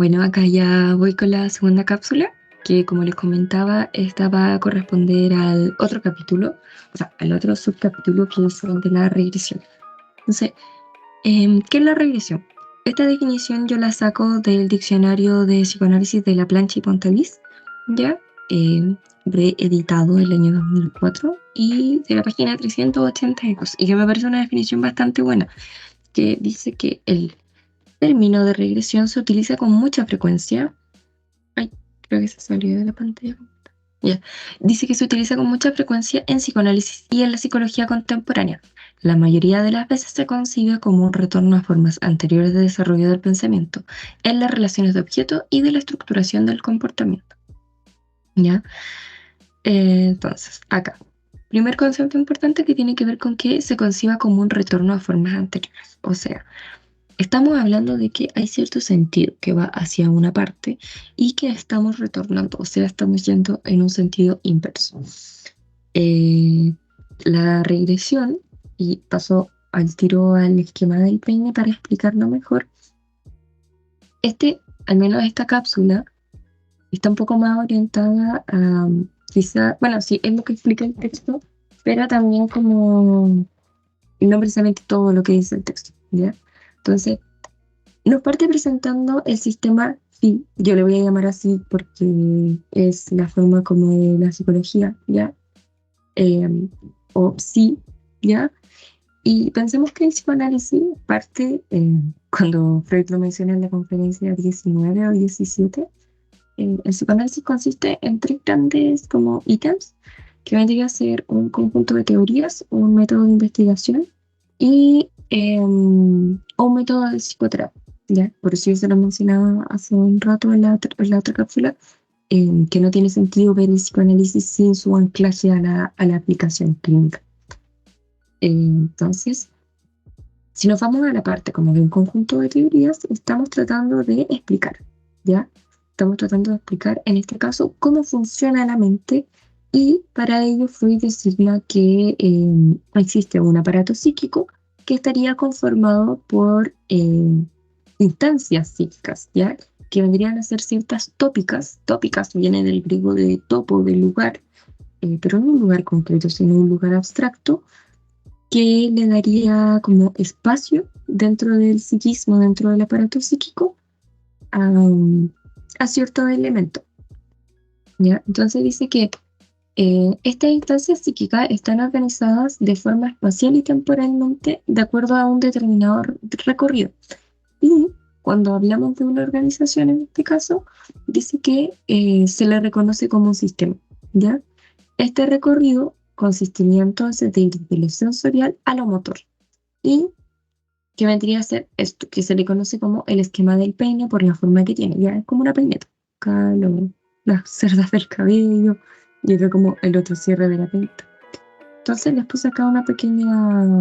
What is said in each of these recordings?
Bueno, acá ya voy con la segunda cápsula, que como les comentaba, esta va a corresponder al otro capítulo, o sea, al otro subcapítulo que es el de la regresión. Entonces, ¿qué es la regresión? Esta definición yo la saco del diccionario de psicoanálisis de La Plancha y Pontavis, ya, reeditado el año 2004, y de la página 382, y que me parece una definición bastante buena, que dice que el término de regresión se utiliza con mucha frecuencia. Ay, creo que se salió de la pantalla. Ya. Dice que se utiliza con mucha frecuencia en psicoanálisis y en la psicología contemporánea. La mayoría de las veces se concibe como un retorno a formas anteriores de desarrollo del pensamiento, en las relaciones de objeto y de la estructuración del comportamiento. ¿Ya? Entonces, acá. Primer concepto importante que tiene que ver con que se conciba como un retorno a formas anteriores. O sea, estamos hablando de que hay cierto sentido que va hacia una parte y que estamos retornando, o sea, estamos yendo en un sentido inverso. Eh, la regresión, y paso al tiro al esquema del peine para explicarlo mejor, al menos esta cápsula, está un poco más orientada a, quizá, bueno, sí, es lo que explica el texto, pero también como, no precisamente todo lo que dice el texto, ¿ya? Entonces, nos parte presentando el sistema PHI, yo le voy a llamar así porque es la forma como de la psicología, ¿ya? Eh, o PSI, ¿ya? Y pensemos que el psicoanálisis parte, cuando Freud lo menciona en la conferencia 19 o 17, el psicoanálisis consiste en tres grandes como ítems, que vendría a ser un conjunto de teorías, un método de investigación y un método de psicoterapia. ¿Ya? Por eso yo se lo mencionaba hace un rato en la otra cápsula, que no tiene sentido ver el psicoanálisis sin su anclaje a la aplicación clínica. Entonces, si nos vamos a la parte como de un conjunto de teorías, estamos tratando de explicar, ¿ya? Estamos tratando de explicar, en este caso, cómo funciona la mente y para ello Freud designa que existe un aparato psíquico que estaría conformado por instancias psíquicas, ¿ya? Que vendrían a ser ciertas tópicas. Tópicas viene del griego de topo, del lugar, pero no un lugar concreto, sino un lugar abstracto que le daría como espacio dentro del psiquismo, dentro del aparato psíquico, a, a ciertos elementos, ¿ya? Entonces dice que estas instancias psíquicas están organizadas de forma espacial y temporalmente de acuerdo a un determinado recorrido. Y cuando hablamos de una organización, en este caso, dice que se le reconoce como un sistema, ¿ya? Este recorrido consistiría entonces de ir de lo sensorial a lo motor. Y que vendría a ser esto, que se le conoce como el esquema del peine por la forma que tiene. Ya es como una peineta. Acá las cerdas del cabello y acá como el otro cierre de la peineta. Entonces les puse acá una pequeña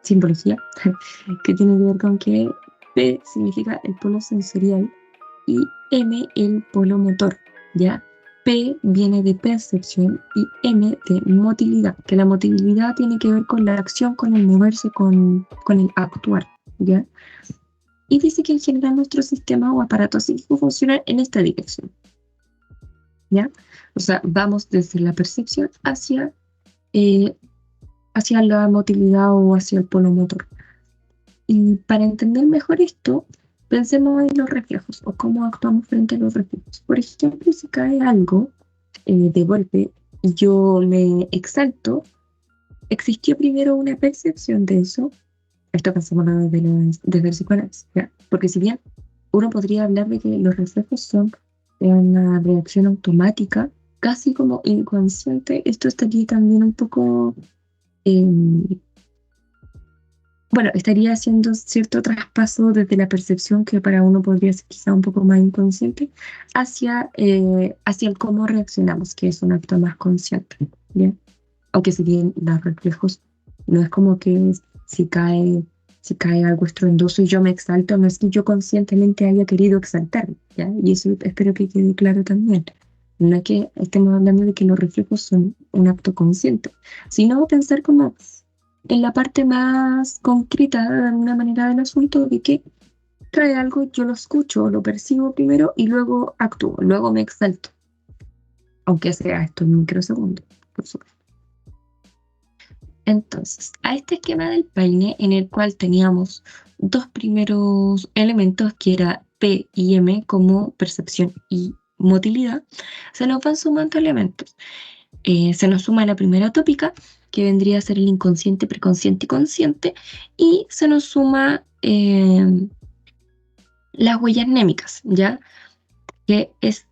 simbología que tiene que ver con que P significa el polo sensorial y M el polo motor, ¿ya? P viene de percepción y M de motilidad, que la motilidad tiene que ver con la acción, con el moverse, con el actuar, ¿ya? Y dice que en general nuestro sistema o aparato psíquico funciona en esta dirección, ¿ya? O sea, vamos desde la percepción eh, hacia la motilidad o hacia el polo motor. Y para entender mejor esto, pensemos en los reflejos o cómo actuamos frente a los reflejos. Por ejemplo, si cae algo de golpe y yo me exalto, existió primero una percepción de eso. Esto pensamos desde el psicoanálisis, ¿ya? Porque si bien uno podría hablar de que los reflejos son una reacción automática, casi como inconsciente, esto estaría también un poco em, bueno, estaría haciendo cierto traspaso desde la percepción que para uno podría ser quizá un poco más inconsciente hacia el cómo reaccionamos, que es un acto más consciente, ¿bien? Aunque si bien los reflejos no es como que si cae algo estruendoso y yo me exalto, no es que yo conscientemente haya querido exaltarme, ¿ya? Y eso espero que quede claro también. No es que estemos hablando de que los reflejos son un acto consciente, sino pensar como en la parte más concreta, de alguna manera, del asunto, de que trae algo, yo lo escucho, lo percibo primero y luego actúo, luego me exalto, aunque sea esto en microsegundos, por supuesto. Entonces, a este esquema del peine, en el cual teníamos dos primeros elementos, que era P y M, como percepción y motilidad, se nos van sumando elementos. Se nos suma la primera tópica, que vendría a ser el inconsciente, preconsciente y consciente, y se nos suma las huellas némicas, ¿ya? Que es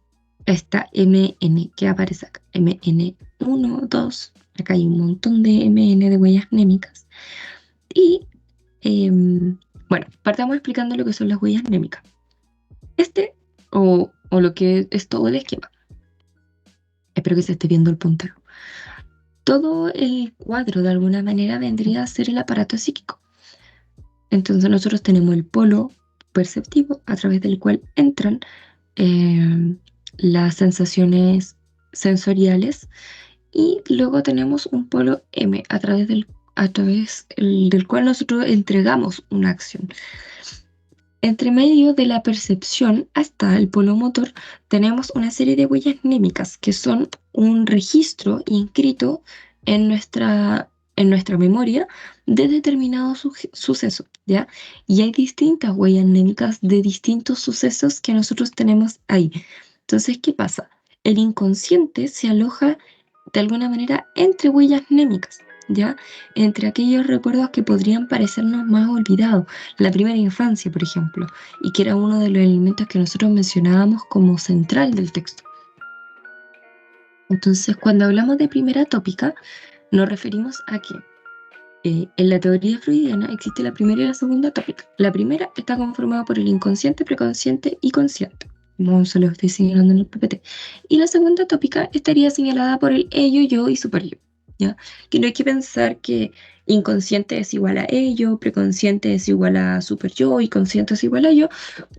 esta MN que aparece acá, MN1, 2, acá hay un montón de MN de huellas némicas. Y bueno, partamos explicando lo que son las huellas némicas. O lo que es todo el esquema. Espero que se esté viendo el puntero. Todo el cuadro de alguna manera vendría a ser el aparato psíquico. Entonces nosotros tenemos el polo perceptivo a través del cual entran las sensaciones sensoriales y luego tenemos un polo M del cual nosotros entregamos una acción. Entre medio de la percepción hasta el polo motor tenemos una serie de huellas némicas que son un registro inscrito en nuestra memoria de determinado suceso, ¿ya? Y hay distintas huellas némicas de distintos sucesos que nosotros tenemos ahí. Entonces, ¿qué pasa? El inconsciente se aloja de alguna manera entre huellas némicas, ¿ya? Entre aquellos recuerdos que podrían parecernos más olvidados, la primera infancia, por ejemplo, y que era uno de los elementos que nosotros mencionábamos como central del texto. Entonces, cuando hablamos de primera tópica, nos referimos a que en la teoría freudiana existe la primera y la segunda tópica. La primera está conformada por el inconsciente, preconsciente y consciente, como se lo estoy señalando en el PPT. Y la segunda tópica estaría señalada por el ello, yo y superyo, ¿ya? Que no hay que pensar que inconsciente es igual a ello, preconsciente es igual a superyo y consciente es igual a yo,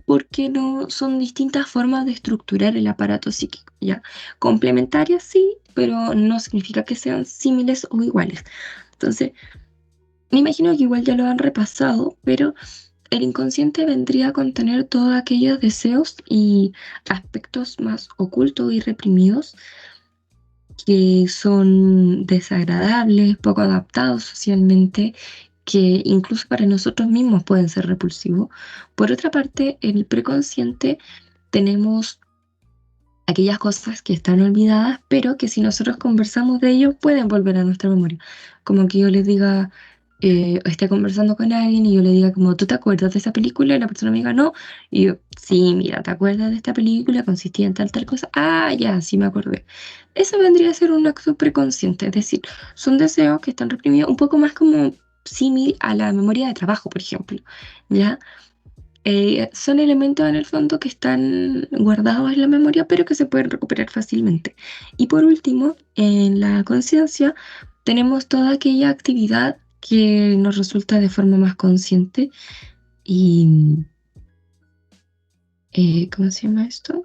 porque no son distintas formas de estructurar el aparato psíquico, ¿ya? Complementarias sí, pero no significa que sean similares o iguales. Entonces, me imagino que igual ya lo han repasado, pero el inconsciente vendría a contener todos aquellos deseos y aspectos más ocultos y reprimidos que son desagradables, poco adaptados socialmente, que incluso para nosotros mismos pueden ser repulsivos. Por otra parte, en el preconsciente tenemos aquellas cosas que están olvidadas, pero que si nosotros conversamos de ello, pueden volver a nuestra memoria. Como que yo les diga, esté conversando con alguien y yo le diga como, ¿tú te acuerdas de esa película? Y la persona me diga, no. Y yo, sí, mira, ¿te acuerdas de esta película? Consistía en tal, tal cosa. Ah, ya, sí me acordé. Eso vendría a ser un acto preconsciente, es decir, son deseos que están reprimidos, un poco más como símil a la memoria de trabajo, por ejemplo, ¿ya? Son elementos en el fondo que están guardados en la memoria, pero que se pueden recuperar fácilmente. Y por último, en la conciencia tenemos toda aquella actividad que nos resulta de forma más consciente y, ¿cómo se llama esto?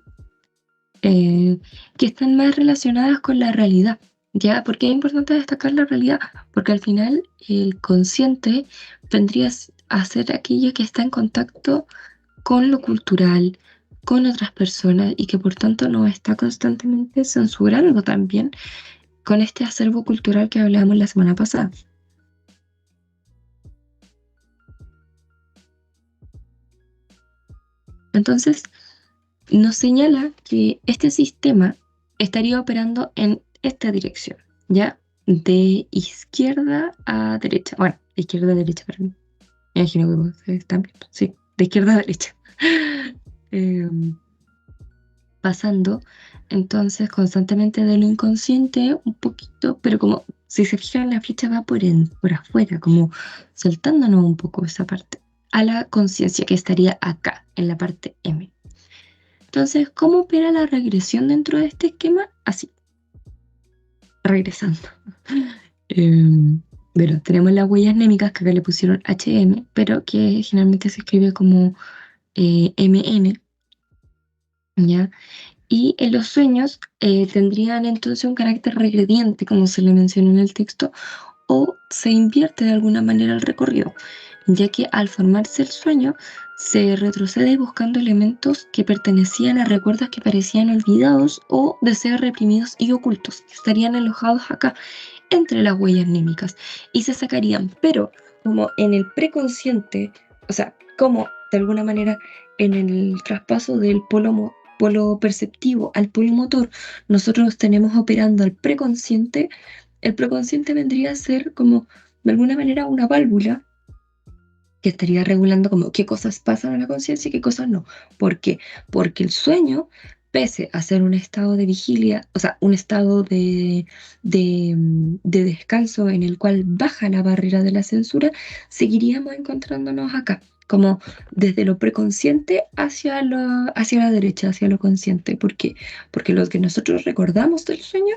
Eh, que están más relacionadas con la realidad. ¿Ya? ¿Por qué es importante destacar la realidad? Porque al final el consciente vendría a ser aquello que está en contacto con lo cultural, con otras personas y que por tanto nos está constantemente censurando también con este acervo cultural que hablábamos la semana pasada. Entonces, nos señala que este sistema estaría operando en esta dirección, ¿ya? De izquierda a derecha. Bueno, de izquierda a derecha, pero me imagino que ustedes están viendo. Sí, de izquierda a derecha. Em, Pasando entonces constantemente de lo inconsciente un poquito, pero como si se fijan la flecha va por afuera, como saltándonos un poco esa parte, a la conciencia que estaría acá, en la parte M. Entonces, ¿cómo opera la regresión dentro de este esquema? Así, regresando. Em, bueno, tenemos las huellas némicas que acá le pusieron HM, pero que generalmente se escribe como MN, ¿ya? Y en los sueños tendrían entonces un carácter regrediente, como se le menciona en el texto, o se invierte de alguna manera el recorrido, ya que al formarse el sueño se retrocede buscando elementos que pertenecían a recuerdos que parecían olvidados o deseos reprimidos y ocultos, que estarían alojados acá entre las huellas anímicas y se sacarían, pero como en el preconsciente, o sea, como de alguna manera en el traspaso del polo perceptivo al polo motor, nosotros tenemos operando al preconsciente, el preconsciente vendría a ser como de alguna manera una válvula que estaría regulando como qué cosas pasan a la conciencia y qué cosas no. ¿Por qué? Porque el sueño, pese a ser un estado de vigilia, o sea, un estado de descanso en el cual baja la barrera de la censura, seguiríamos encontrándonos acá, como desde lo preconsciente hacia la derecha, hacia lo consciente. ¿Por qué? Porque lo que nosotros recordamos del sueño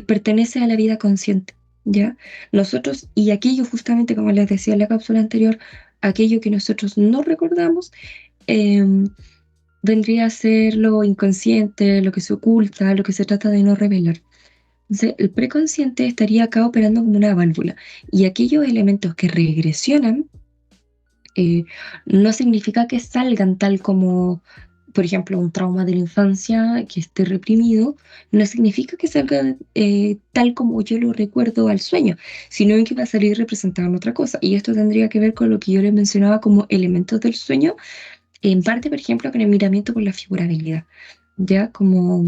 pertenece a la vida consciente, ¿ya? Nosotros, y aquello justamente, como les decía en la cápsula anterior, aquello que nosotros no recordamos, em, vendría a ser lo inconsciente, lo que se oculta, lo que se trata de no revelar. Entonces, el preconsciente estaría acá operando como una válvula, y aquellos elementos que regresionan eh, no significa que salgan tal como, por ejemplo, un trauma de la infancia que esté reprimido, no significa que salga tal como yo lo recuerdo al sueño, sino que va a salir representado en otra cosa. Y esto tendría que ver con lo que yo les mencionaba como elementos del sueño, en parte, por ejemplo, con el miramiento por la figurabilidad, ya como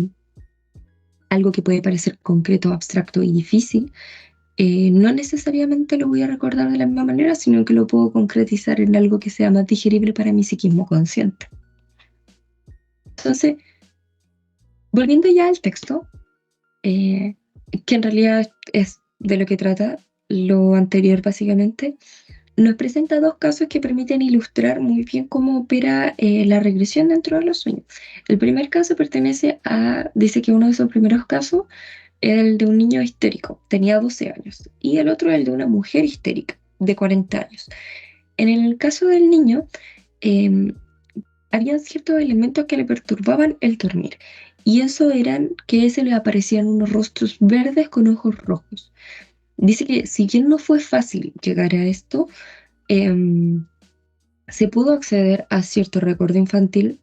algo que puede parecer concreto, abstracto y difícil, no necesariamente lo voy a recordar de la misma manera, sino que lo puedo concretizar en algo que sea más digerible para mi psiquismo consciente. Entonces, volviendo ya al texto, eh, que en realidad es de lo que trata lo anterior básicamente, nos presenta dos casos que permiten ilustrar muy bien cómo opera la regresión dentro de los sueños. El primer caso dice que uno de esos primeros casos era el de un niño histérico, tenía 12 años, y el otro el de una mujer histérica, de 40 años. En el caso del niño, eh, había ciertos elementos que le perturbaban el dormir, y eso eran que se le aparecían unos rostros verdes con ojos rojos. Dice que si bien no fue fácil llegar a esto, em, se pudo acceder a cierto recuerdo infantil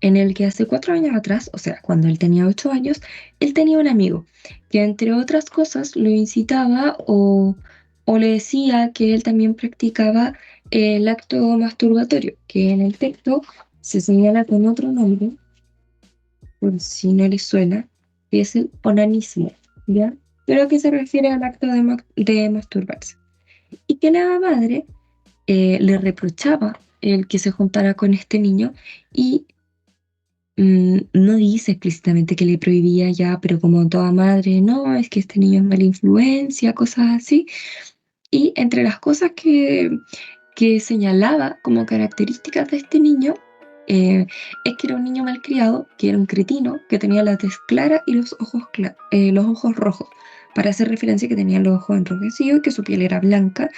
en el que hace 4 años atrás, o sea, cuando él tenía 8 años, él tenía un amigo que entre otras cosas lo incitaba o le decía que él también practicaba el acto masturbatorio, que en el texto se señala con otro nombre, por si no le suena, que es el onanismo, ¿ya? Pero que se refiere al acto de masturbarse. Y que la madre le reprochaba el que se juntara con este niño y no dice explícitamente que le prohibía ya, pero como toda madre, no, es que este niño es mala influencia, cosas así. Y entre las cosas que señalaba como características de este niño, es que era un niño malcriado, que era un cretino, que tenía la tez clara y los ojos rojos, para hacer referencia a que tenía los ojos enrojecidos y que su piel era blanca,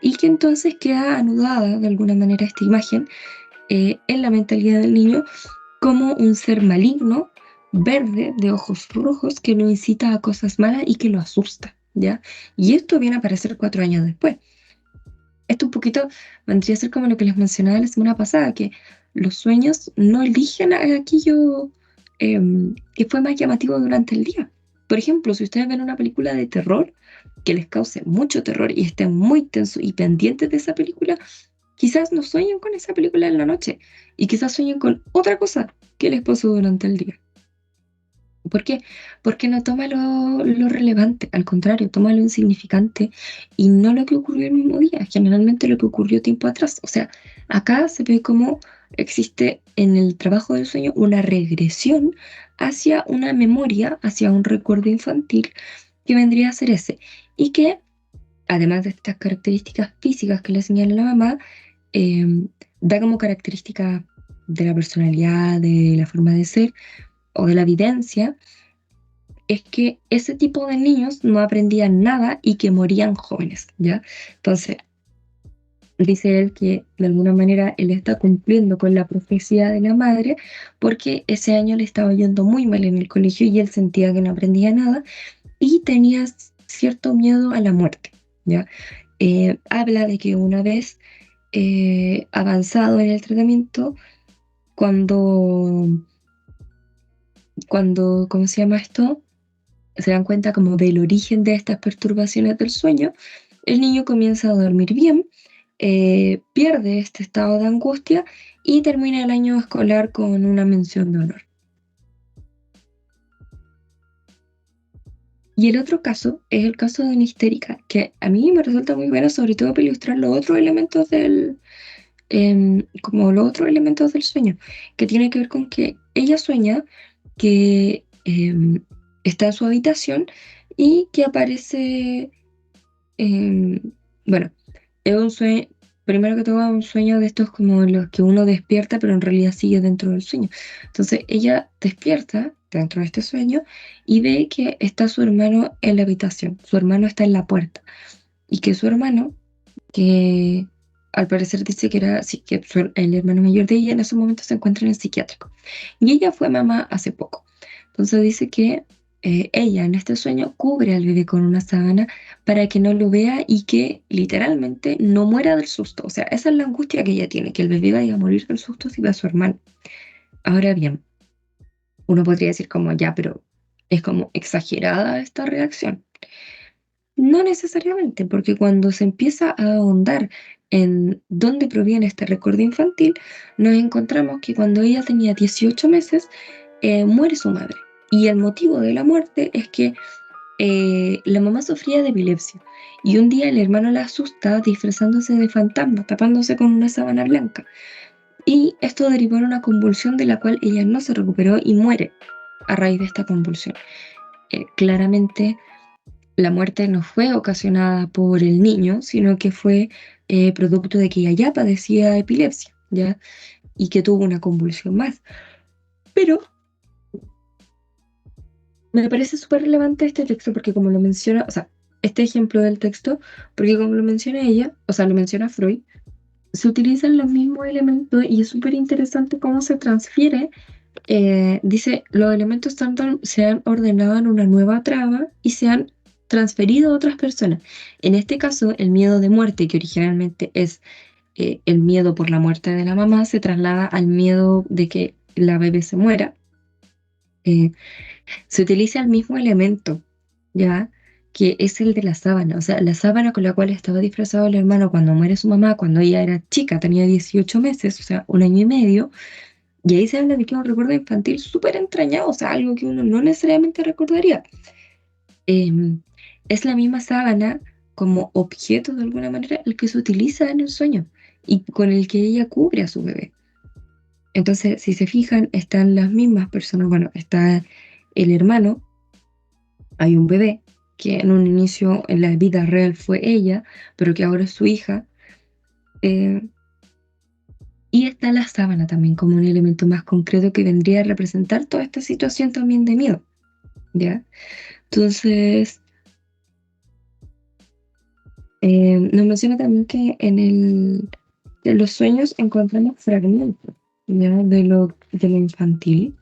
y que entonces queda anudada de alguna manera esta imagen en la mentalidad del niño como un ser maligno, verde, de ojos rojos, que lo incita a cosas malas y que lo asusta, ¿ya? Y esto viene a aparecer 4 años después. Esto un poquito vendría a ser como lo que les mencionaba la semana pasada, que los sueños no eligen a aquello que fue más llamativo durante el día. Por ejemplo, si ustedes ven una película de terror que les cause mucho terror y estén muy tensos y pendientes de esa película, quizás no sueñen con esa película en la noche y quizás sueñen con otra cosa que les pasó durante el día. ¿Por qué? Porque no toma lo relevante, al contrario, toma lo insignificante y no lo que ocurrió el mismo día, generalmente lo que ocurrió tiempo atrás. O sea, acá se ve cómo existe en el trabajo del sueño una regresión hacia una memoria, hacia un recuerdo infantil que vendría a ser ese. Y que, además de estas características físicas que le señala la mamá, eh, da como característica de la personalidad, de la forma de ser o de la evidencia, es que ese tipo de niños no aprendían nada y que morían jóvenes, ¿ya? Entonces, dice él que de alguna manera él está cumpliendo con la profecía de la madre porque ese año le estaba yendo muy mal en el colegio y él sentía que no aprendía nada y tenía cierto miedo a la muerte, ¿ya? Habla de que una vez avanzado en el tratamiento, cuando, ¿cómo se llama esto? Se dan cuenta como del origen de estas perturbaciones del sueño, el niño comienza a dormir bien, pierde este estado de angustia y termina el año escolar con una mención de honor. Y el otro caso es el caso de una histérica, que a mí me resulta muy bueno, sobre todo para ilustrar los otros elementos como los otros elementos del sueño, que tiene que ver con que ella sueña que está en su habitación y que aparece, em, bueno, es un sueño, primero que todo es un sueño de estos como los que uno despierta, pero en realidad sigue dentro del sueño. Entonces ella despierta dentro de este sueño y ve que está su hermano en la habitación, su hermano está en la puerta y que su hermano, que al parecer dice que era sí, que el hermano mayor de ella, en esos momentos se encuentra en el psiquiátrico. Y ella fue mamá hace poco. Entonces dice que ella en este sueño cubre al bebé con una sábana para que no lo vea y que literalmente no muera del susto. O sea, esa es la angustia que ella tiene, que el bebé vaya a morir del susto si ve a su hermano. Ahora bien, uno podría decir como ya, pero es como exagerada esta reacción. No necesariamente, porque cuando se empieza a ahondar en dónde proviene este recuerdo infantil, nos encontramos que cuando ella tenía 18 meses, muere su madre. Y el motivo de la muerte es que la mamá sufría de epilepsia. Y un día el hermano la asusta disfrazándose de fantasma, tapándose con una sábana blanca. Y esto derivó en una convulsión de la cual ella no se recuperó y muere a raíz de esta convulsión. Claramente la muerte no fue ocasionada por el niño, sino que fue producto de que ella ya padecía epilepsia, ¿ya? Y que tuvo una convulsión más. Pero me parece súper relevante este texto porque como lo menciona, o sea, este ejemplo del texto, porque como lo menciona ella, o sea, lo menciona Freud, se utilizan los mismos elementos y es súper interesante cómo se transfiere. Dice, los elementos se han ordenado en una nueva trama y se han transferido a otras personas. En este caso, el miedo de muerte, que originalmente es el miedo por la muerte de la mamá, se traslada al miedo de que la bebé se muera. Eh, Se utiliza el mismo elemento, ¿ya? Que es el de la sábana. O sea, la sábana con la cual estaba disfrazado el hermano cuando muere su mamá, cuando ella era chica, tenía 18 meses, o sea, un año y medio. Y ahí se habla de que es un recuerdo infantil súper entrañado, o sea, algo que uno no necesariamente recordaría. Em, es la misma sábana como objeto de alguna manera el que se utiliza en el sueño y con el que ella cubre a su bebé. Entonces, si se fijan, están las mismas personas. Bueno, está el hermano, hay un bebé que en un inicio en la vida real fue ella, pero que ahora es su hija. eh, y está la sábana también como un elemento más concreto que vendría a representar toda esta situación también de miedo, ¿ya? Entonces, nos menciona también que de los sueños encontramos fragmentos, ¿ya? De lo infantil.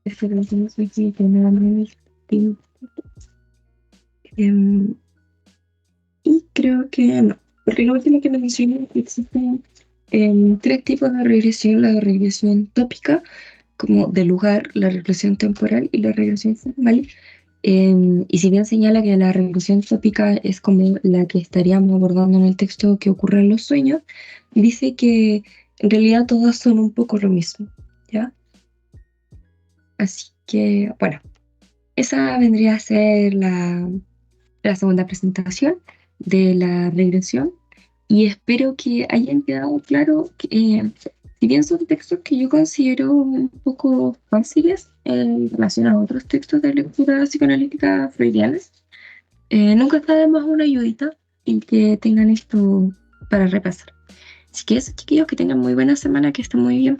Este lo tenemos aquí, que me dan el infantil. Em, y creo que no, porque lo último que me menciona es que existen tres tipos de regresión: la regresión tópica, como de lugar, la regresión temporal y la regresión formal. Y si bien señala que la regresión tópica es como la que estaríamos abordando en el texto que ocurre en los sueños, dice que en realidad todas son un poco lo mismo, ¿ya? Así que, bueno, esa vendría a ser la segunda presentación de la regresión y espero que hayan quedado claro que, si bien son textos que yo considero un poco fáciles en relación a otros textos de lectura psicoanalítica freudianas, nunca está de más una ayudita y que tengan esto para repasar. Así que eso, chiquillos, que tengan muy buena semana, que estén muy bien.